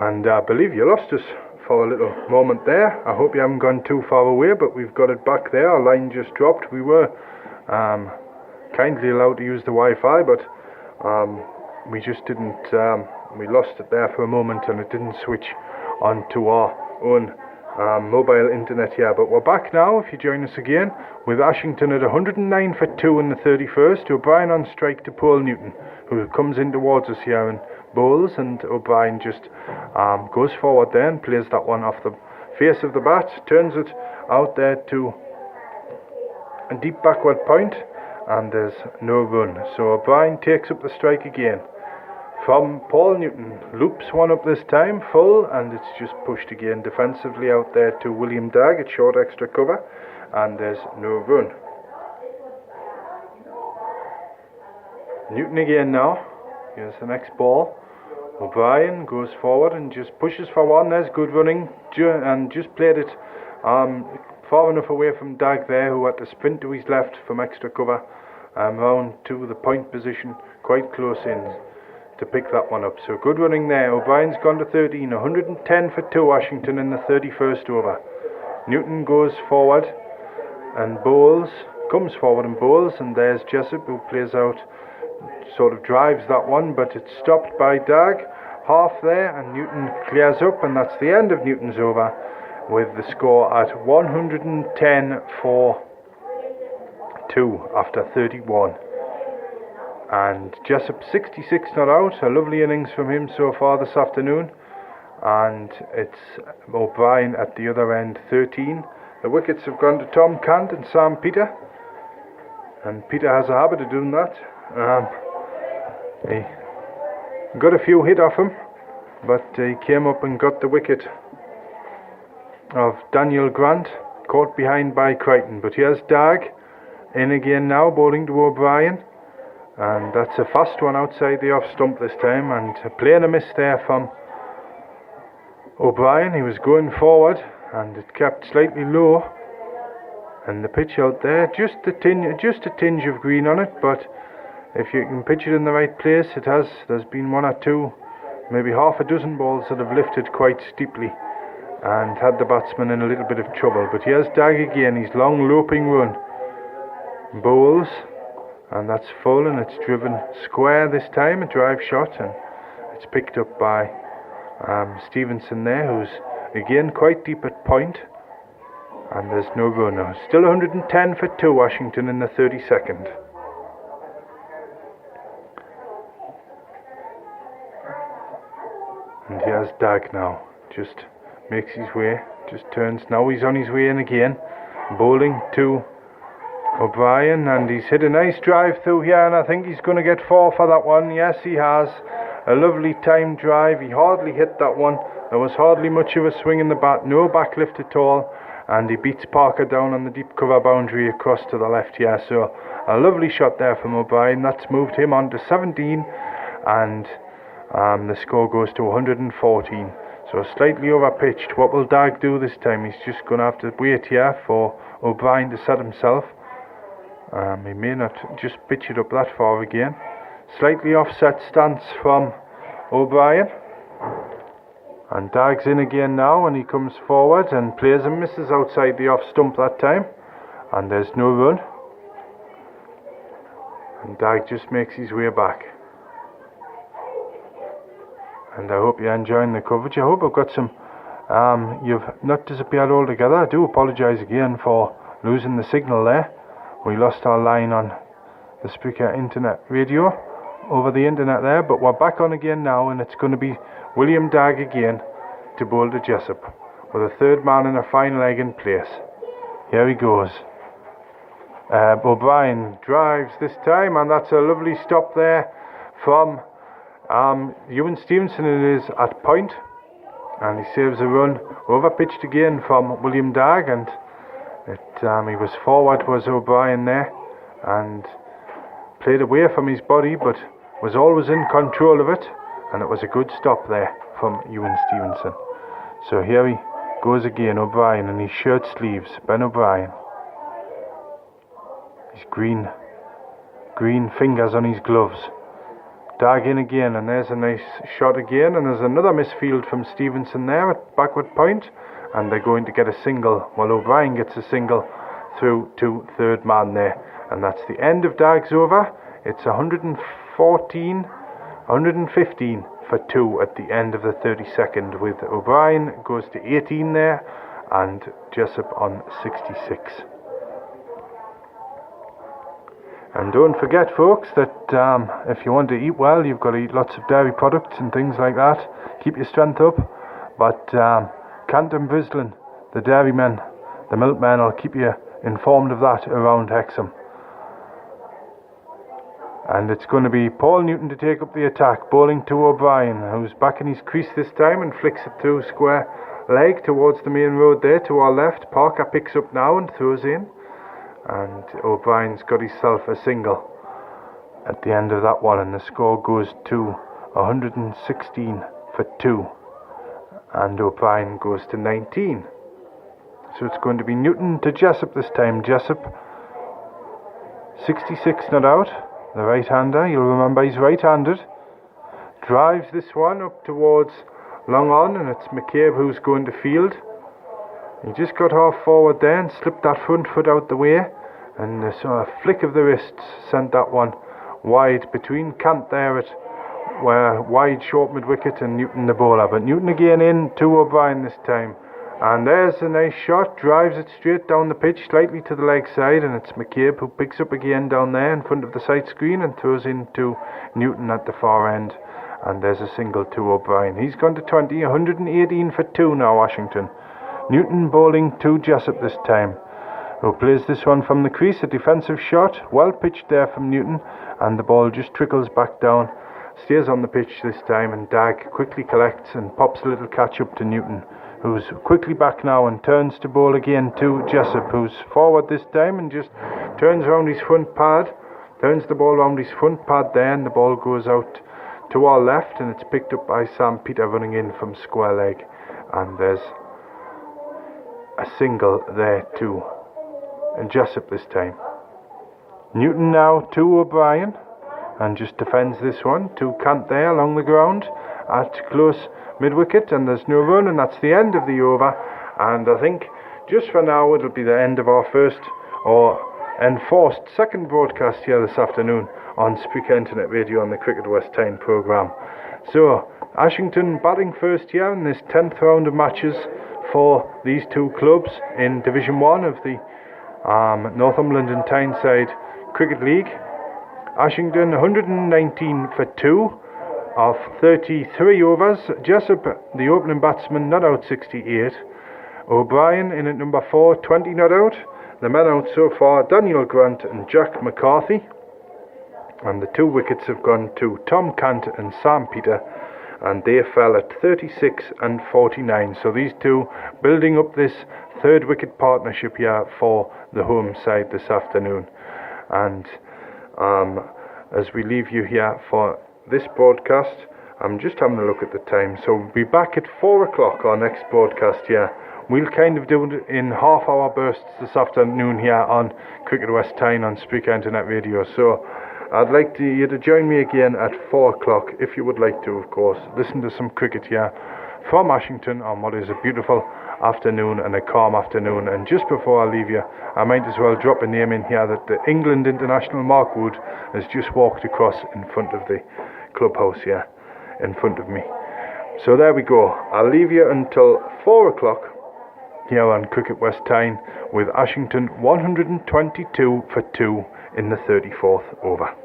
And I believe you lost us for a little moment there. I hope you haven't gone too far away, but we've got it back there. Our line just dropped. We were kindly allowed to use the Wi-Fi, but we just didn't. We lost it there for a moment, and it didn't switch onto our own mobile internet here. But we're back now, if you join us again, with Ashington at 109 for 2 in the 31st. O'Brien on strike to Paul Newton, who comes in towards us here and bowls, and O'Brien just goes forward there and plays that one off the face of the bat, turns it out there to a deep backward point, and there's no run. So O'Brien takes up the strike again from Paul Newton, loops one up this time, full, and it's just pushed again defensively out there to William Dagg at short extra cover, and there's no run. Newton again now. Here's the next ball. O'Brien goes forward and just pushes for one. There's good running, and just played it far enough away from Dagg there, who had to sprint to his left from extra cover round to the point position, quite close in to pick that one up. So good running there. O'Brien's gone to 13, 110 for 2, Ashington in the 31st over. Newton goes forward and bowls, comes forward and bowls, and there's Jessup, who plays out, sort of drives that one, but it's stopped by Dagg half there, and Newton clears up, and that's the end of Newton's over, with the score at 110 for 2 after 31. And Jessup 66 not out. A lovely innings from him so far this afternoon. And it's O'Brien at the other end, 13. The wickets have gone to Tom Cant and Sam Peter, and Peter has a habit of doing that. He got a few hit off him, but he came up and got the wicket of Daniel Grant, caught behind by Crichton. But here's Dagg in again now, bowling to O'Brien, and that's a fast one outside the off stump this time, and playing a miss there from O'Brien. He was going forward, and it kept slightly low, and the pitch out there, just a tinge of green on it, but if you can pitch it in the right place, it has. There's been one or two, maybe half a dozen balls that have lifted quite steeply and had the batsman in a little bit of trouble. But here's Dagg again, his long loping run, bowls, and that's full, and it's driven square this time, a drive shot, and it's picked up by Stevenson there, who's again quite deep at point, and there's no run now. Still 110 for 2, Washington in the 32nd. And here's Dagg now, just makes his way, just turns, now he's on his way in again, bowling to O'Brien, and he's hit a nice drive through here, and I think he's going to get 4 for that one. Yes, he has. A lovely timed drive. He hardly hit that one. There was hardly much of a swing in the bat, no backlift at all, and he beats Parker down on the deep cover boundary across to the left here. So a lovely shot there from O'Brien. That's moved him on to 17, and the score goes to 114. So slightly over pitched. What will Dagg do this time? He's just going to have to wait here for O'Brien to set himself. He may not just pitch it up that far again. Slightly offset stance from O'Brien, and Dagg's in again now, and he comes forward and plays and misses outside the off stump that time, and there's no run, and Dagg just makes his way back. And I hope you're enjoying the coverage. I hope I've got some you've not disappeared altogether. I do apologise again for losing the signal there. We lost our line on the Spreaker internet radio over the internet there, but we're back on again now, and it's going to be William Dagg again to bowl to Jessup, with a third man and a fine leg in place. Here he goes. O'Brien drives this time, and that's a lovely stop there from Ewan Stevenson. It is at point, and he saves a run. Over pitched again from William Dagg, and he was forward, was O'Brien there, and played away from his body, but was always in control of it, and it was a good stop there from Ewan Stevenson. So here he goes again, O'Brien, in his shirt sleeves, Ben O'Brien. His green fingers on his gloves. Dag in again, and there's a nice shot again, and there's another misfield from Stevenson there at backward point, and they're going to get a single. Well, O'Brien gets a single through to third man there, and that's the end of Dag's over. It's 115 for 2 at the end of the 32nd, with O'Brien goes to 18 there and Jessup on 66. And don't forget, folks, that if you want to eat well, you've got to eat lots of dairy products and things like that. Keep your strength up. But Cant and Brislin, the dairymen, the milkmen, will keep you informed of that around Hexham. And it's going to be Paul Newton to take up the attack, bowling to O'Brien, who's back in his crease this time and flicks it through square leg towards the main road there to our left. Parker picks up now and throws in. And O'Brien's got himself a single at the end of that one, and the score goes to 116 for 2, and O'Brien goes to 19. So it's going to be Newton to Jessup this time. Jessup 66 not out, the right-hander. You'll remember he's right-handed. Drives this one up towards long on, and it's McCabe who's going to field. He just got half forward there and slipped that front foot out the way, and so a flick of the wrists sent that one wide between Cant there at where wide short mid wicket and Newton the bowler. But Newton again in to O'Brien this time, and there's a nice shot. Drives it straight down the pitch, slightly to the leg side, and it's McCabe who picks up again down there in front of the side screen and throws into Newton at the far end, and there's a single to O'Brien. He's gone to 20, 118 for 2 now, Ashington. Newton bowling to Jessup this time, who plays this one from the crease. A defensive shot, well pitched there from Newton, and the ball just trickles back down, stays on the pitch this time, and Dag quickly collects and pops a little catch up to Newton, who's quickly back now and turns to bowl again to Jessup, who's forward this time and just turns around his front pad, turns the ball around his front pad there, and the ball goes out to our left, and it's picked up by Sam Peter running in from square leg, and there's a single there too, and Jessup this time. Newton now to O'Brien, and just defends this one to Cant there along the ground at close mid wicket, and there's no run, and that's the end of the over. And I think just for now it'll be the end of our first or enforced second broadcast here this afternoon on Spreaker Internet Radio on the Cricket West Tyne programme. So Ashington batting first here in this 10th round of matches for these two clubs in Division 1 of the Northumberland and Tyneside Cricket League. Ashington 119 for 2 of 33 overs. Jessup, the opening batsman, not out 68. O'Brien in at number 4, 20 not out. The men out so far, Daniel Grant and Jack McCarthy. And the 2 wickets have gone to Tom Cant and Sam Peter, and they fell at 36 and 49. So these two building up this third wicket partnership here for the home side this afternoon. And as we leave you here for this broadcast, I'm just having a look at the time. So we'll be back at 4 o'clock our next broadcast here. We'll kind of do it in half-hour bursts this afternoon here on Cricket West Tyne on Spreaker Internet Radio. So I'd like you to join me again at 4 o'clock, if you would like to, of course. Listen to some cricket here from Ashington on what is a beautiful afternoon and a calm afternoon. And just before I leave you, I might as well drop a name in here that the England international Mark Wood has just walked across in front of the clubhouse here, in front of me. So there we go. I'll leave you until 4 o'clock here on Cricket West Tyne with Ashington 122 for 2 in the 34th over.